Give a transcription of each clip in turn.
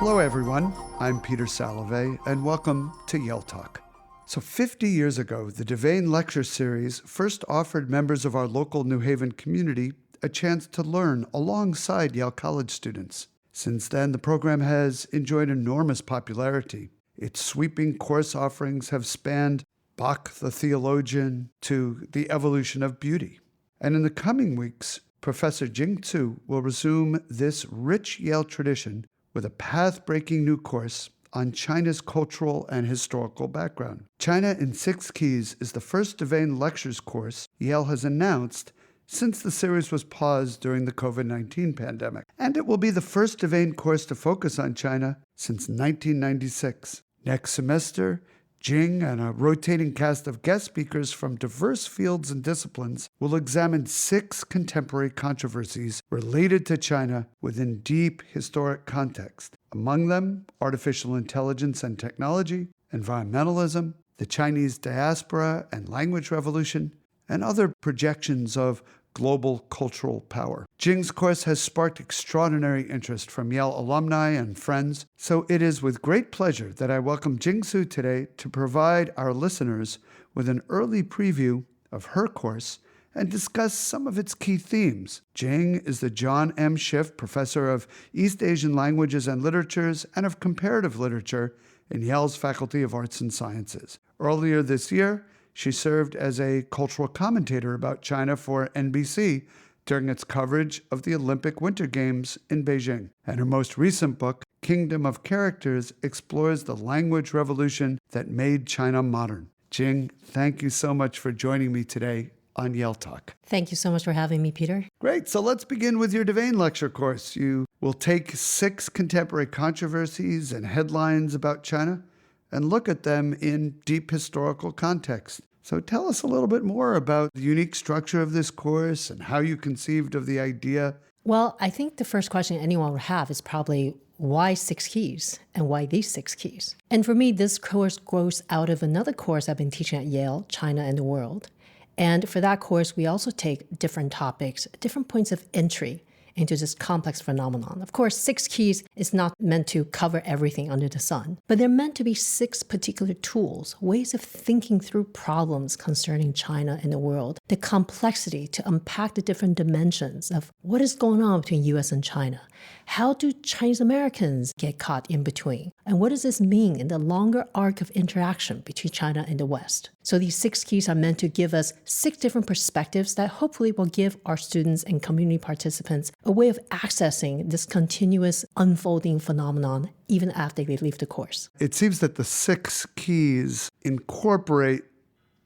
Hello, everyone. I'm Peter Salovey, and welcome to Yale Talk. So 50 years ago, the DeVane Lecture series first offered members of our local New Haven community a chance to learn alongside Yale College students. Since then, the program has enjoyed enormous popularity. Its sweeping course offerings have spanned Bach the theologian to the evolution of beauty. And in the coming weeks, Professor Jing will resume this rich Yale tradition with a path-breaking new course on China's cultural and historical background. China in 6 Keys is the first DeVane Lectures course Yale has announced since the series was paused during the COVID-19 pandemic. And it will be the first DeVane course to focus on China since 1996. Next semester, Jing and a rotating cast of guest speakers from diverse fields and disciplines will examine 6 contemporary controversies related to China within deep historic context. Among them, artificial intelligence and technology, environmentalism, the Chinese diaspora and language revolution, and other projections of global cultural power. Jing's course has sparked extraordinary interest from Yale alumni and friends, so it is with great pleasure that I welcome Jing today to provide our listeners with an early preview of her course and discuss some of its key themes. Jing is the John M. Schiff Professor of East Asian Languages and Literatures and of Comparative Literature in Yale's Faculty of Arts and Sciences. Earlier this year, she served as a cultural commentator about China for NBC during its coverage of the Olympic Winter Games in Beijing. And her most recent book, Kingdom of Characters, explores the language revolution that made China modern. Jing, thank you so much for joining me today on Yale Talk. Thank you so much for having me, Peter. Great. So let's begin with your DeVane Lecture course. You will take 6 contemporary controversies and headlines about China and look at them in deep historical context. So tell us a little bit more about the unique structure of this course and how you conceived of the idea. Well, I think the first question anyone would have is probably why 6 keys and why these 6 keys? And for me, this course grows out of another course I've been teaching at Yale, China and the World. And for that course, we also take different topics, different points of entry into this complex phenomenon. Of course, 6 keys is not meant to cover everything under the sun, but they're meant to be 6 particular tools, ways of thinking through problems concerning China and the world, the complexity to unpack the different dimensions of what is going on between US and China. How do Chinese Americans get caught in between? And what does this mean in the longer arc of interaction between China and the West? So these 6 keys are meant to give us 6 different perspectives that hopefully will give our students and community participants a way of accessing this continuous unfolding phenomenon even after they leave the course. It seems that the 6 keys incorporate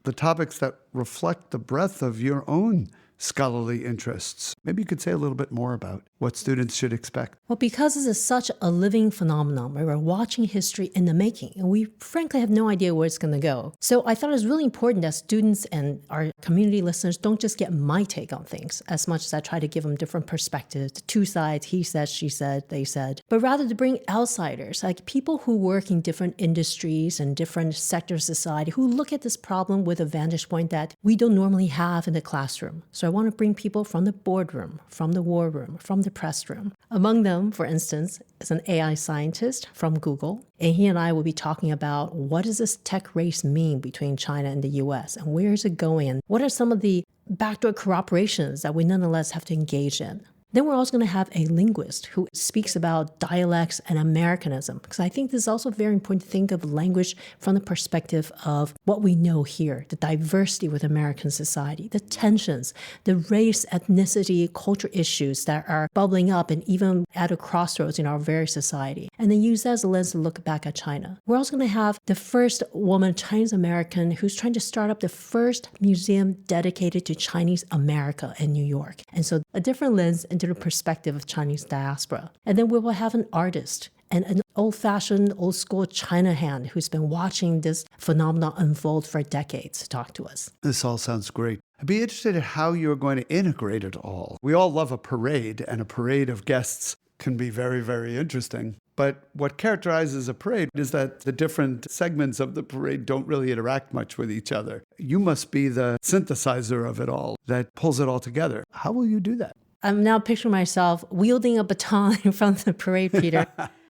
the topics that reflect the breadth of your own scholarly interests. Maybe you could say a little bit more about what students should expect. Well, because this is such a living phenomenon where we're watching history in the making, and we frankly have no idea where it's going to go. So I thought it was really important that students and our community listeners don't just get my take on things as much as I try to give them different perspectives, the 2 sides, he said, she said, they said, but rather to bring outsiders, like people who work in different industries and different sectors of society who look at this problem with a vantage point that we don't normally have in the classroom. So I want to bring people from the boardroom, from the war room, from the press room. Among them, for instance, is an AI scientist from Google, and he and I will be talking about what does this tech race mean between China and the US, and where is it going, and what are some of the backdoor corroborations that we nonetheless have to engage in. Then we're also going to have a linguist who speaks about dialects and Americanism, because I think this is also very important to think of language from the perspective of what we know here, the diversity with American society, the tensions, the race, ethnicity, culture issues that are bubbling up and even at a crossroads in our very society, and then use that as a lens to look back at China. We're also going to have the first woman, Chinese American, who's trying to start up the first museum dedicated to Chinese America in New York. And so a different lens into the perspective of Chinese diaspora. And then we will have an artist and an old-fashioned, old-school China hand who's been watching this phenomenon unfold for decades to talk to us. This all sounds great. I'd be interested in how you're going to integrate it all. We all love a parade, and a parade of guests can be very, very interesting. But what characterizes a parade is that the different segments of the parade don't really interact much with each other. You must be the synthesizer of it all that pulls it all together. How will you do that? I'm now picturing myself wielding a baton in front of the parade, Peter.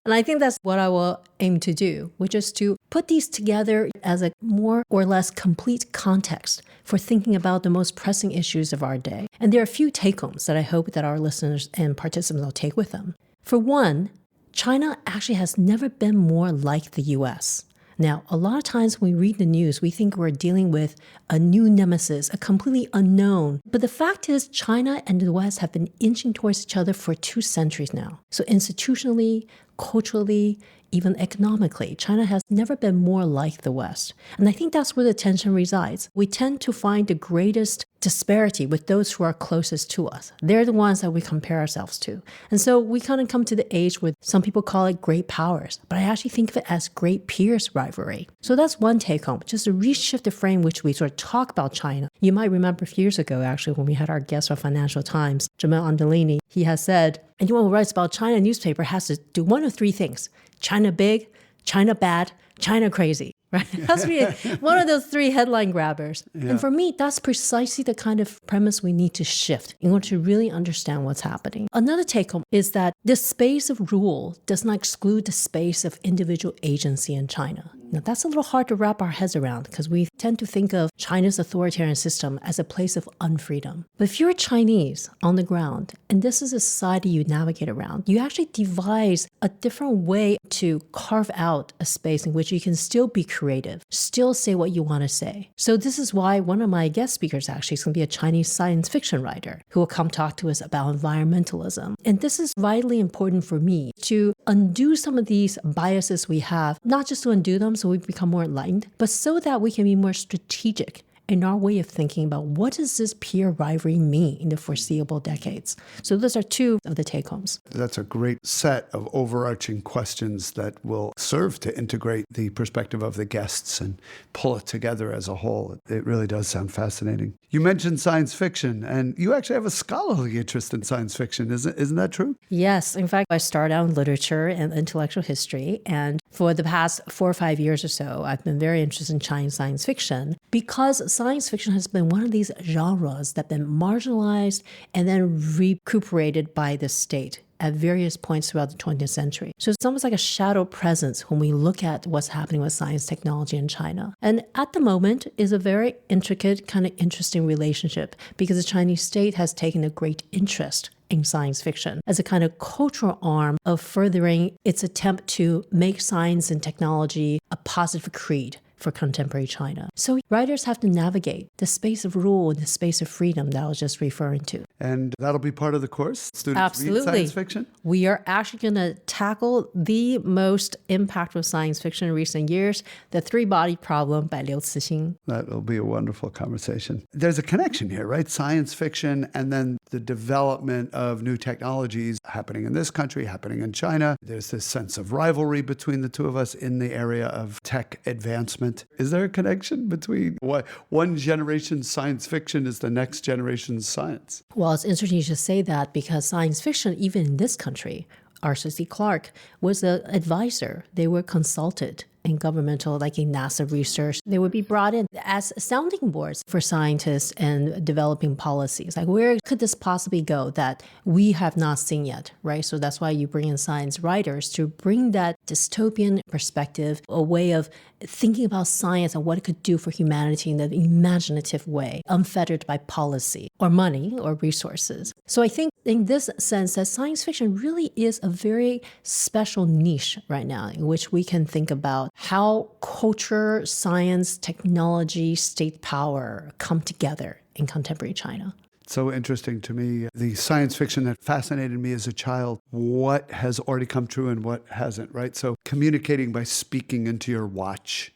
And I think that's what I will aim to do, which is to put these together as a more or less complete context for thinking about the most pressing issues of our day. And there are a few take-homes that I hope that our listeners and participants will take with them. For one, China actually has never been more like the US. Now, a lot of times when we read the news, we think we're dealing with a new nemesis, a completely unknown. But the fact is, China and the West have been inching towards each other for 2 centuries now. So institutionally, culturally, even economically, China has never been more like the West. And I think that's where the tension resides. We tend to find the greatest disparity with those who are closest to us. They're the ones that we compare ourselves to. And so we kind of come to the age where some people call it great powers, but I actually think of it as great peers rivalry. So that's one take home, just to reshift the frame which we sort of talk about China. You might remember a few years ago, actually, when we had our guest on Financial Times, Jamel Andolini, he has said, anyone who writes about China newspaper has to do one of 3 things: China big, China bad, China crazy. Right? It has to be one of those 3 headline grabbers. Yeah. And for me, that's precisely the kind of premise we need to shift in order to really understand what's happening. Another take home is that the space of rule does not exclude the space of individual agency in China. Now, that's a little hard to wrap our heads around because we tend to think of China's authoritarian system as a place of unfreedom. But if you're Chinese on the ground, and this is a society you navigate around, you actually devise a different way to carve out a space in which you can still be creative, still say what you want to say. So this is why one of my guest speakers actually is going to be a Chinese science fiction writer who will come talk to us about environmentalism. And this is vitally important for me to undo some of these biases we have, not just to undo them so we become more enlightened, but so that we can be more strategic in our way of thinking about what does this peer rivalry mean in the foreseeable decades. So those are 2 of the take-homes. That's a great set of overarching questions that will serve to integrate the perspective of the guests and pull it together as a whole. It really does sound fascinating. You mentioned science fiction, and you actually have a scholarly interest in science fiction. Isn't that true? Yes. In fact, I started out in literature and intellectual history, and for the past 4 or 5 years or so, I've been very interested in Chinese science fiction because science fiction has been one of these genres that have been marginalized and then recuperated by the state at various points throughout the 20th century. So it's almost like a shadow presence when we look at what's happening with science technology in China. And at the moment is a very intricate, kind of interesting relationship because the Chinese state has taken a great interest in science fiction as a kind of cultural arm of furthering its attempt to make science and technology a positive creed for contemporary China. So writers have to navigate the space of rule and the space of freedom that I was just referring to. And that'll be part of the course? Students Absolutely. read science fiction? We are actually going to tackle the most impactful science fiction in recent years, The Three-Body Problem by Liu Cixin. That'll be a wonderful conversation. There's a connection here, right? Science fiction and then the development of new technologies happening in this country, happening in China. There's this sense of rivalry between the 2 of us in the area of tech advancement. Is there a connection between what one generation's science fiction is the next generation's science? Well, it's interesting you should say that because science fiction, even in this country, Arthur C. Clarke was an advisor. They were consulted in governmental, like in NASA research. They would be brought in as sounding boards for scientists and developing policies. Like, where could this possibly go that we have not seen yet, right? So that's why you bring in science writers to bring that dystopian perspective, a way of thinking about science and what it could do for humanity in an imaginative way, unfettered by policy or money or resources. So I think in this sense that science fiction really is a very special niche right now in which we can think about how culture, science, technology, state power come together in contemporary China. So interesting to me, the science fiction that fascinated me as a child, what has already come true and what hasn't, right? So communicating by speaking into your watch.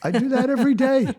I do that every day.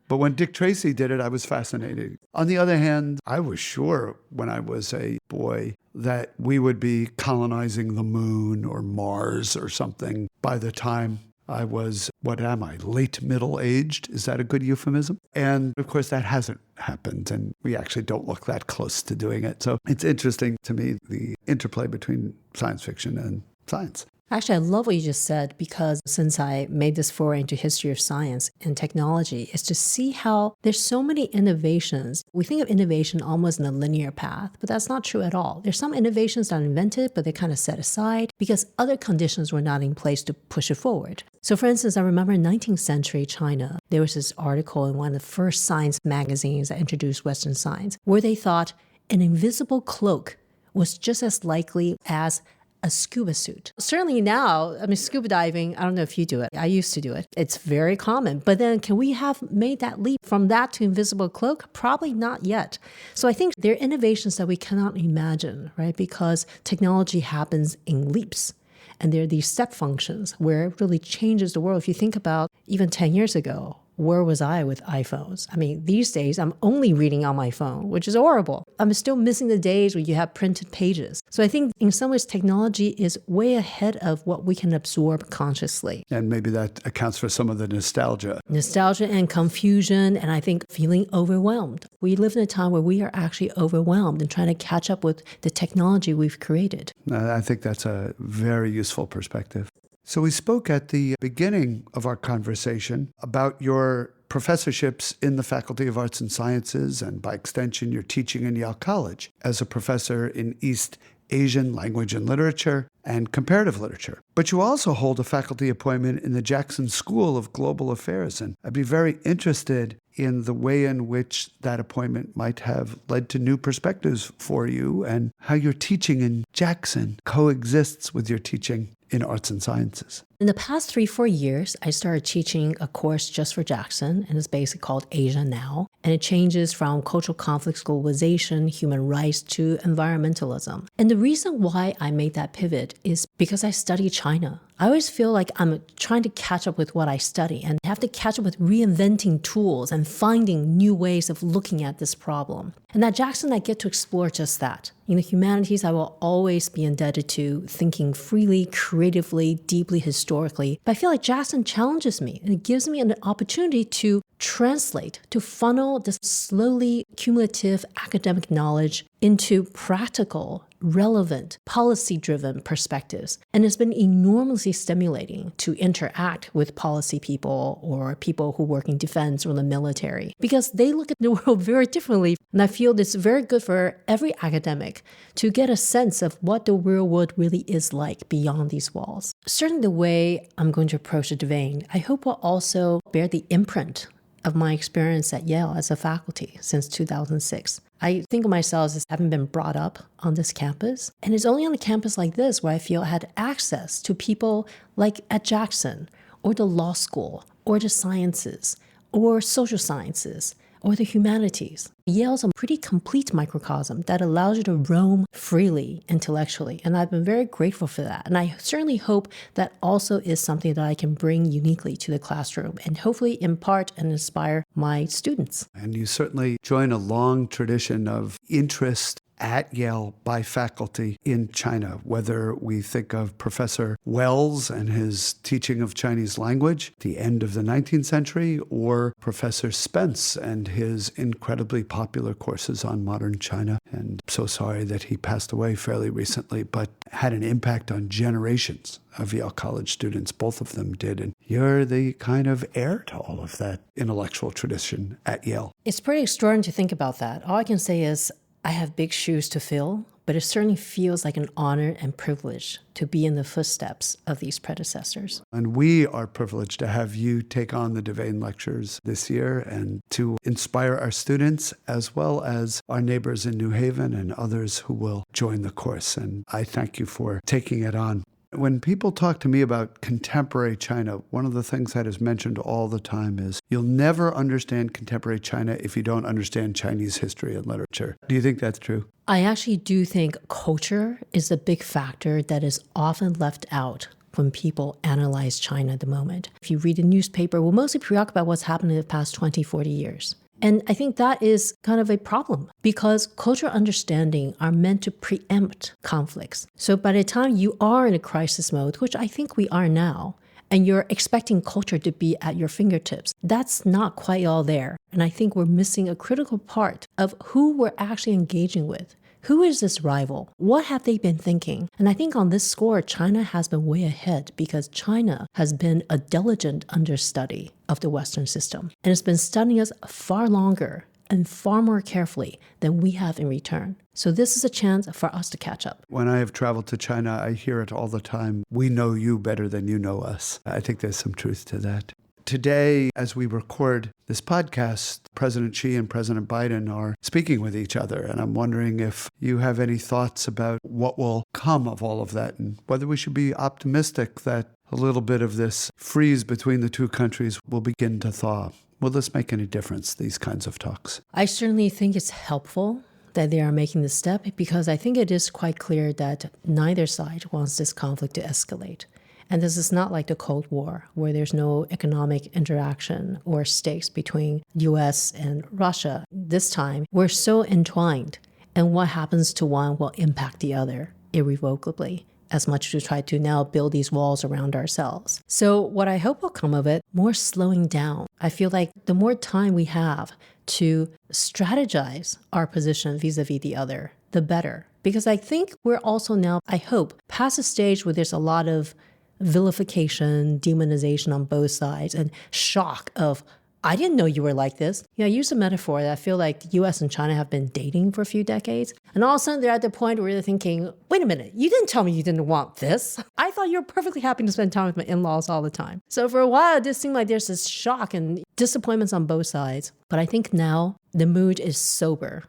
But when Dick Tracy did it, I was fascinated. On the other hand, I was sure when I was a boy that we would be colonizing the moon or Mars or something by the time I was, what am I, late middle-aged? Is that a good euphemism? And of course, that hasn't happened, and we actually don't look that close to doing it. So it's interesting to me, the interplay between science fiction and science. Actually, I love what you just said because since I made this foray into history of science and technology, is to see how there's so many innovations. We think of innovation almost in a linear path, but that's not true at all. There's some innovations that are invented, but they kind of set aside because other conditions were not in place to push it forward. So for instance, I remember in 19th century China, there was this article in one of the first science magazines that introduced Western science, where they thought an invisible cloak was just as likely as a scuba suit. Certainly now, scuba diving, I don't know if you do it. I used to do it. It's very common. But then can we have made that leap from that to invisible cloak? Probably not yet. So I think there are innovations that we cannot imagine, right? Because technology happens in leaps. And there are these step functions where it really changes the world. If you think about even 10 years ago, where was I with iPhones? These days, I'm only reading on my phone, which is horrible. I'm still missing the days where you have printed pages. So I think in some ways, technology is way ahead of what we can absorb consciously. And maybe that accounts for some of the nostalgia. Nostalgia and confusion, and I think feeling overwhelmed. We live in a time where we are actually overwhelmed and trying to catch up with the technology we've created. I think that's a very useful perspective. So we spoke at the beginning of our conversation about your professorships in the Faculty of Arts and Sciences, and by extension, your teaching in Yale College as a professor in East Asian language and literature and comparative literature. But you also hold a faculty appointment in the Jackson School of Global Affairs, and I'd be very interested in the way in which that appointment might have led to new perspectives for you and how your teaching in Jackson coexists with your teaching in arts and sciences. In the past 3-4 years, I started teaching a course just for Jackson, and it's basically called Asia Now. And it changes from cultural conflicts, globalization, human rights to environmentalism. And the reason why I made that pivot is because I study China. I always feel like I'm trying to catch up with what I study and have to catch up with reinventing tools and finding new ways of looking at this problem. And at Jackson, I get to explore just that. In the humanities, I will always be indebted to thinking freely, creatively, deeply, historically. But I feel like Jackson challenges me, and it gives me an opportunity to translate, to funnel this slowly cumulative academic knowledge into practical, relevant, policy-driven perspectives. And it's been enormously stimulating to interact with policy people or people who work in defense or the military, because they look at the world very differently. And I feel it's very good for every academic to get a sense of what the real world really is like beyond these walls. Certainly the way I'm going to approach the DeVane, I hope will also bear the imprint of my experience at Yale as a faculty since 2006. I think of myself as having been brought up on this campus. And it's only on a campus like this where I feel I had access to people like at Jackson, or the law school, or the sciences, or social sciences, or the humanities. Yale's a pretty complete microcosm that allows you to roam freely intellectually, and I've been very grateful for that. And I certainly hope that also is something that I can bring uniquely to the classroom and hopefully impart and inspire my students. And you certainly join a long tradition of interest at Yale by faculty in China, whether we think of Professor Wells and his teaching of Chinese language at the end of the 19th century, or Professor Spence and his incredibly popular courses on modern China. And I'm so sorry that he passed away fairly recently, but had an impact on generations of Yale College students. Both of them did. And you're the kind of heir to all of that intellectual tradition at Yale. It's pretty extraordinary to think about that. All I can say is I have big shoes to fill, but it certainly feels like an honor and privilege to be in the footsteps of these predecessors. And we are privileged to have you take on the DeVane Lectures this year and to inspire our students as well as our neighbors in New Haven and others who will join the course. And I thank you for taking it on. When people talk to me about contemporary China, one of the things that is mentioned all the time is you'll never understand contemporary China if you don't understand Chinese history and literature. Do you think that's true? I actually do think culture is a big factor that is often left out when people analyze China at the moment. If you read a newspaper, we're mostly preoccupied about what's happened in the past 20, 40 years. And I think that is kind of a problem because cultural understanding are meant to preempt conflicts. So by the time you are in a crisis mode, which I think we are now, and you're expecting culture to be at your fingertips, that's not quite all there. And I think we're missing a critical part of who we're actually engaging with, Who is this rival? What have they been thinking? And I think on this score, China has been way ahead because China has been a diligent understudy of the Western system. And it's been studying us far longer and far more carefully than we have in return. So this is a chance for us to catch up. When I have traveled to China, I hear it all the time. We know you better than you know us. I think there's some truth to that. Today, as we record this podcast, President Xi and President Biden are speaking with each other. And I'm wondering if you have any thoughts about what will come of all of that and whether we should be optimistic that a little bit of this freeze between the two countries will begin to thaw. Will this make any difference, these kinds of talks? I certainly think it's helpful that they are making this step because I think it is quite clear that neither side wants this conflict to escalate. And this is not like the Cold War, where there's no economic interaction or stakes between US and Russia. This time, we're so entwined, and what happens to one will impact the other irrevocably, as much as we try to now build these walls around ourselves. So what I hope will come of it, more slowing down. I feel like the more time we have to strategize our position vis-a-vis the other, the better. Because I think we're also now, I hope, past a stage where there's a lot of vilification, demonization on both sides, and shock of, I didn't know you were like this. I use a metaphor that I feel like the US and China have been dating for a few decades. And all of a sudden they're at the point where they're thinking, wait a minute, you didn't tell me you didn't want this. I thought you were perfectly happy to spend time with my in-laws all the time. So for a while, it just seemed like there's this shock and disappointments on both sides. But I think now the mood is sober.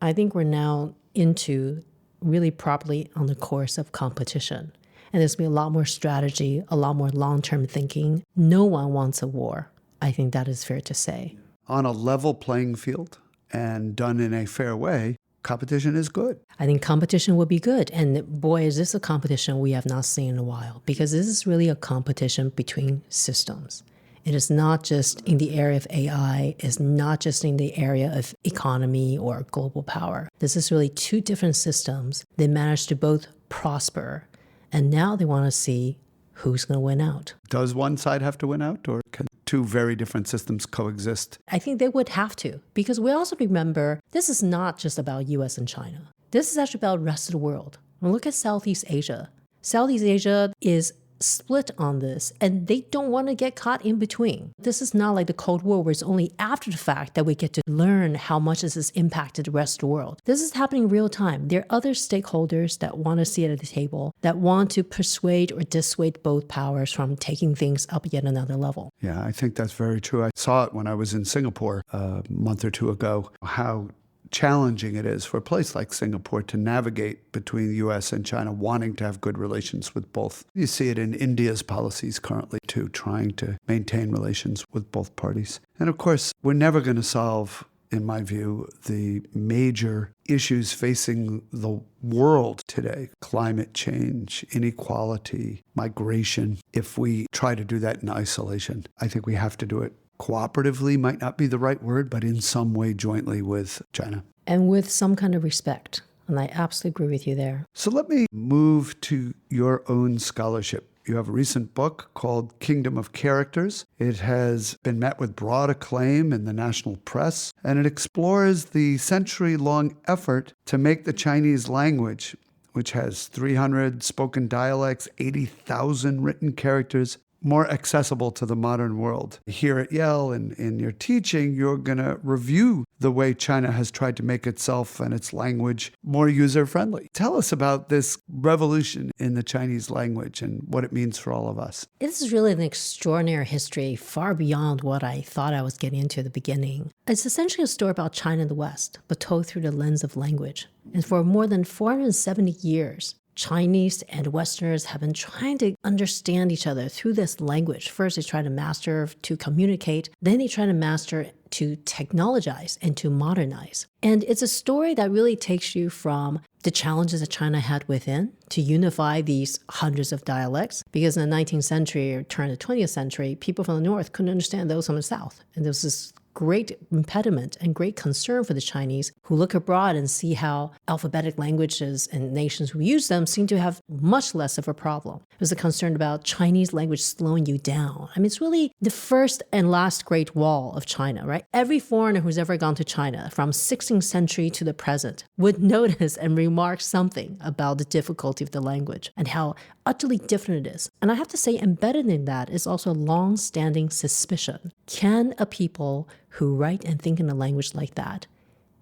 I think we're now into really properly on the course of competition. And there's going to be a lot more strategy, a lot more long-term thinking. No one wants a war. I think that is fair to say. On a level playing field and done in a fair way, competition is good. I think competition would be good. And boy, is this a competition we have not seen in a while, because this is really a competition between systems. It is not just in the area of AI, it's not just in the area of economy or global power. This is really two different systems. They managed to both prosper, and now they want to see who's going to win out. Does one side have to win out, or can two very different systems coexist? I think they would have to, because we also remember this is not just about US and China. This is actually about the rest of the world. Look at Southeast Asia. Southeast Asia is split on this, and they don't want to get caught in between. This is not like the Cold War, where it's only after the fact that we get to learn how much this has impacted the rest of the world. This is happening in real time. There are other stakeholders that want to sit at the table, that want to persuade or dissuade both powers from taking things up yet another level. Yeah, I think that's very true. I saw it when I was in Singapore a month or two ago, how challenging it is for a place like Singapore to navigate between the U.S. and China, wanting to have good relations with both. You see it in India's policies currently, too, trying to maintain relations with both parties. And of course, we're never going to solve, in my view, the major issues facing the world today: climate change, inequality, migration. If we try to do that in isolation, I think we have to do it cooperatively, might not be the right word, but in some way jointly with China. And with some kind of respect. And I absolutely agree with you there. So let me move to your own scholarship. You have a recent book called Kingdom of Characters. It has been met with broad acclaim in the national press, and it explores the century-long effort to make the Chinese language, which has 300 spoken dialects, 80,000 written characters, more accessible to the modern world. Here at Yale, in your teaching, you're going to review the way China has tried to make itself and its language more user-friendly. Tell us about this revolution in the Chinese language and what it means for all of us. This is really an extraordinary history, far beyond what I thought I was getting into at the beginning. It's essentially a story about China and the West, but told through the lens of language. And for more than 470 years, Chinese and Westerners have been trying to understand each other through this language. First, they try to master to communicate. Then they try to master to technologize and to modernize. And it's a story that really takes you from the challenges that China had within to unify these hundreds of dialects. Because in the 19th century or turn of the 20th century, people from the North couldn't understand those from the South. And there was this great impediment and great concern for the Chinese who look abroad and see how alphabetic languages and nations who use them seem to have much less of a problem. There's a concern about Chinese language slowing you down. I mean, it's really the first and last great wall of China, right? Every foreigner who's ever gone to China from 16th century to the present would notice and remark something about the difficulty of the language and how utterly different it is. And I have to say, embedded in that is also a long-standing suspicion. Can a people who write and think in a language like that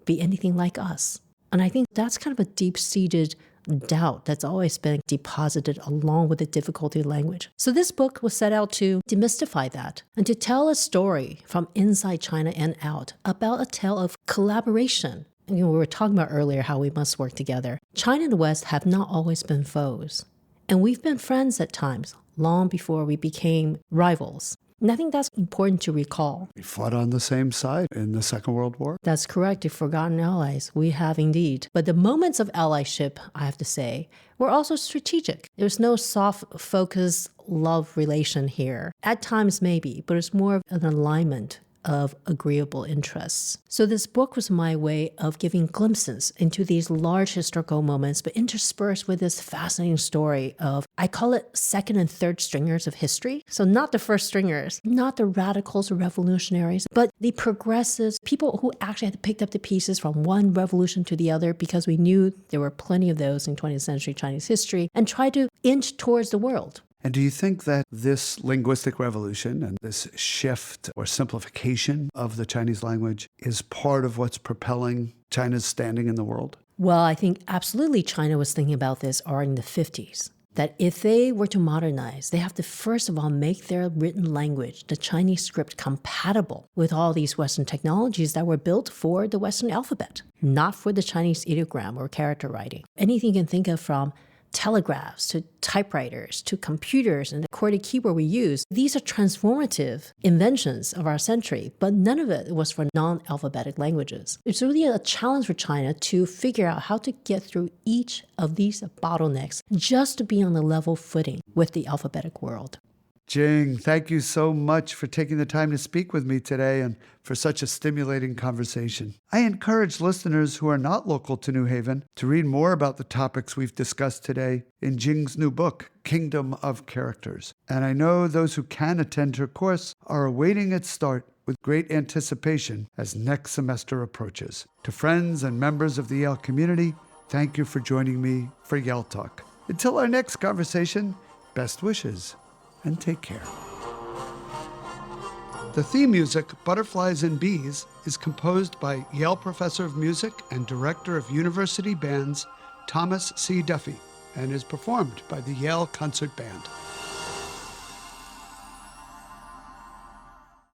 be anything like us? And I think that's kind of a deep-seated doubt that's always been deposited along with the difficulty of language. So this book was set out to demystify that and to tell a story from inside China and out about a tale of collaboration. We were talking about earlier how we must work together. China and the West have not always been foes. And we've been friends at times, long before we became rivals. And I think that's important to recall. We fought on the same side in the Second World War. That's correct. You've forgotten allies. We have indeed. But the moments of allyship, I have to say, were also strategic. There's no soft focus love relation here. At times maybe, but it's more of an alignment of agreeable interests. So this book was my way of giving glimpses into these large historical moments, but interspersed with this fascinating story of, I call it second and third stringers of history. So not the first stringers, not the radicals or revolutionaries, but the progressives, people who actually had picked up the pieces from one revolution to the other because we knew there were plenty of those in 20th century Chinese history and tried to inch towards the world. And do you think that this linguistic revolution and this shift or simplification of the Chinese language is part of what's propelling China's standing in the world? Well, I think absolutely China was thinking about this already in the 50s, that if they were to modernize, they have to first of all make their written language, the Chinese script, compatible with all these Western technologies that were built for the Western alphabet, not for the Chinese ideogram or character writing. Anything you can think of from telegraphs to typewriters to computers and the QWERTY keyboard we use. These are transformative inventions of our century, but none of it was for non-alphabetic languages. It's really a challenge for China to figure out how to get through each of these bottlenecks just to be on a level footing with the alphabetic world. Jing, thank you so much for taking the time to speak with me today and for such a stimulating conversation. I encourage listeners who are not local to New Haven to read more about the topics we've discussed today in Jing's new book, Kingdom of Characters. And I know those who can attend her course are awaiting its start with great anticipation as next semester approaches. To friends and members of the Yale community, thank you for joining me for Yale Talk. Until our next conversation, best wishes. And take care. The theme music, Butterflies and Bees, is composed by Yale Professor of Music and Director of University Bands, Thomas C. Duffy, and is performed by the Yale Concert Band.